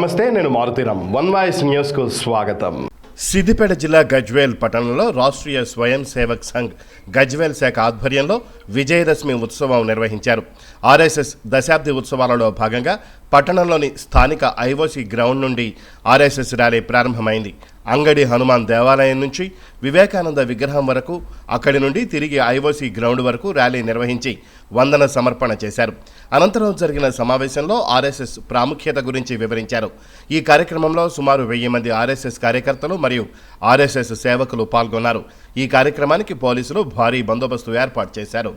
నమస్తే, నేను Maruthi Ram. One voice న్యూస్కు స్వాగతం. సిద్దిపేట జిల్లా గజ్వేల్ పట్టణంలో రాష్ట్రీయ స్వయం సేవక్ సంఘ్ గజ్వేల్ శాఖ ఆధ్వర్యంలో విజయదశమి ఉత్సవం నిర్వహించారు. ఆర్ఎస్ఎస్ దశాబ్ది ఉత్సవాలలో భాగంగా పట్టణంలోని స్థానిక ఐఓసీ గ్రౌండ్ నుండి ఆర్ఎస్ఎస్ ర్యాలీ ప్రారంభమైంది. అంగడి హనుమాన్ దేవాలయం నుంచి వివేకానంద విగ్రహం వరకు, అక్కడి నుండి తిరిగి ఐఓసీ గ్రౌండ్ వరకు ర్యాలీ నిర్వహించి వందన సమర్పణ చేశారు. అనంతరం జరిగిన సమావేశంలో ఆర్ఎస్ఎస్ ప్రాముఖ్యత గురించి వివరించారు. ఈ కార్యక్రమంలో సుమారు 1000 మంది ఆర్ఎస్ఎస్ కార్యకర్తలు మరియు ఆర్ఎస్ఎస్ సేవకులు పాల్గొన్నారు. ఈ కార్యక్రమానికి పోలీసులు భారీ బందోబస్తు ఏర్పాటు చేశారు.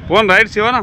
फोन राइट से हो ना।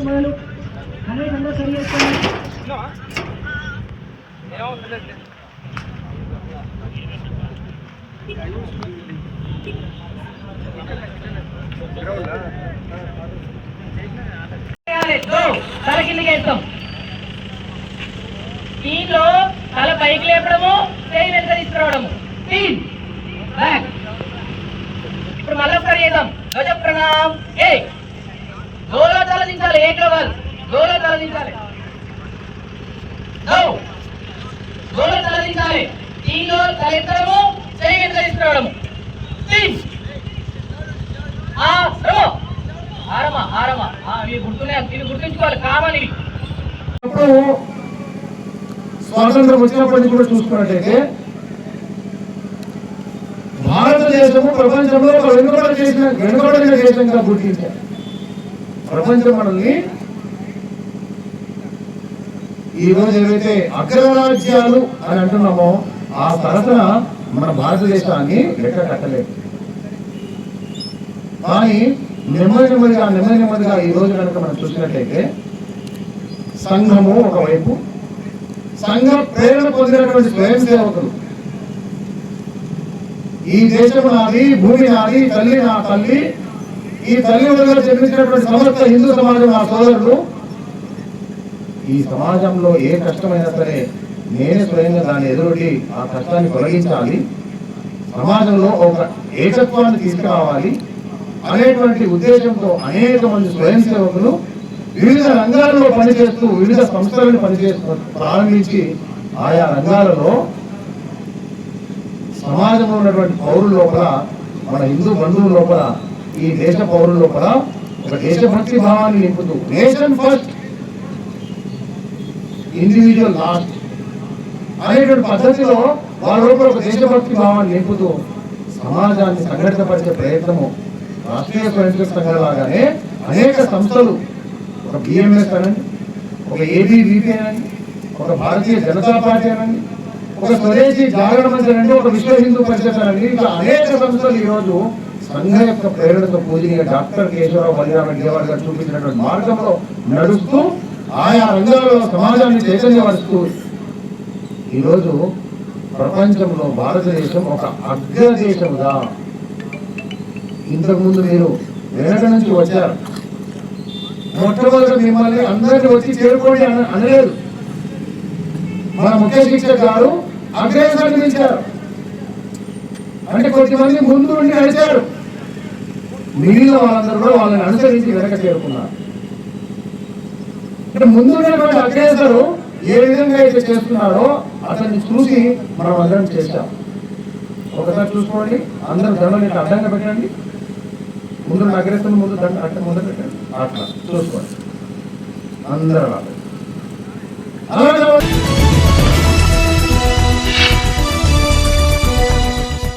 మొదలు అనేకంగా సరి చేస్తాను. తల కిందకి వేస్తాం. దీనిలో తల పైకి లేపడము, చేయి వెనక తీసుకురావడము. బ్యాక్. ఇప్పుడు మళ్ళీ ఒకసారి చేద్దాం. ధ్వజ ప్రణాం. గోలో తల దించాలి, ఏట్లో కాదు, గోలో తల దించాలి. గోలో తల దించాలి. దీనిలో తల ఎత్తడము, చేయి వెనక తీసుకురావడము. ఇవి గుర్తుంచుకోవాలి, కామన్ ఇవి. స్వాతంత్రం వచ్చినప్పటి నుంచి కూడా చూసుకున్నట్టయితే భారతదేశము ప్రపంచంలో ఒక వెనుకబడిన దేశంగా గుర్తించారు. ప్రపంచం మనల్ని ఈ రోజు ఏవైతే అగ్రరాజ్యాలు అని అంటున్నామో ఆ తరఫున మన భారతదేశాన్ని లెక్క కట్టలేదు. కానీ నెమ్మదిగా ఈ రోజు కనుక మనం చూసినట్లయితే సంఘము ఒకవైపు, సంఘ ప్రేరణ పొందినటువంటి స్వయం సేవకులు, ఈ దేశం నాది, భూమి నాది, తల్లి నా తల్లి, ఈ తల్లి వల్ల జన్మించినటువంటి సమస్త హిందూ సమాజం నా సోదరులు, ఈ సమాజంలో ఏ కష్టమైనా సరే నేనే స్వయంగా దాన్ని ఎదురొడ్డి ఆ కష్టాన్ని తొలగించాలి, సమాజంలో ఒక ఏకత్వాన్ని తీసుకురావాలి అనేటువంటి ఉద్దేశంతో అనేక మంది స్వయం సేవకులు వివిధ రంగాలలో పనిచేస్తూ వివిధ సంస్థలను పనిచేస్తూ ప్రారంభించి ఆయా రంగాలలో సమాజంలో ఉన్నటువంటి పౌరుల లోపల, మన హిందూ బంధువుల లోపల, ఈ దేశ పౌరుల లోపల ఒక దేశభక్తి భావాన్ని నింపుతూ నేషన్ ఫస్ట్ ఇండివిజువల్ లాస్ట్ అనేటువంటి పద్ధతిలో వాళ్ళ లోపల ఒక దేశభక్తి భావాన్ని నింపుతూ సమాజాన్ని సంఘటితపరిచే ప్రయత్నము రాష్ట్రీయ స్వయం సేవక సంఘాల లాగానే అనేక సంస్థలు, ఒక బిఎంఎస్ అనండి, ఒక ఏబీవీపీ అనండి, ఒక భారతీయ జనతా పార్టీ అనండి, ఒక స్వదేశీ జాగరణ మంచి అనండి, ఒక విశ్వ హిందూ పరిషత్ అనండి, ఇట్లా అనేక సంస్థలు ఈరోజు సంఘ యొక్క ప్రేరణతో పూజనీయ డాక్టర్ కేశవరావు బలిరామ దేవాడు గారు చూపించినటువంటి మార్గంలో నడుస్తూ ఆయా రంగాలలో సమాజాన్ని చైతన్యపరుస్తూ ఈరోజు ప్రపంచంలో భారతదేశం ఒక అగ్రదేశముగా, ఇంతకుముందు మీరు వెనక నుంచి వచ్చారు, మొట్టమొదటి మిమ్మల్ని అందరినీ వచ్చి చేరుకోండి అనలేదు. మన ముఖ్య శిక్షక్ గారు అగ్రదేశాన్ని పిలిచారు అంటే కొద్దిమంది ముందు ఉండి నడిచారు, మిగిలిన వాళ్ళందరూ కూడా వాళ్ళని అనుసరించి వెనక చేరుకున్నారు. అంటే ముందు ఉన్నటువంటి అగ్రేసరు ఏ విధంగా అయితే చేస్తున్నారో అతన్ని చూసి మనం అందరం చేశాం. ఒకసారి చూసుకోండి, అందరూ దండని అడ్డంగా పెట్టండి, ముందు అగ్రేసర్ ముందు దండ అట్ట ముందు పెట్టండి, అట్లా చూసుకోండి అందరూ.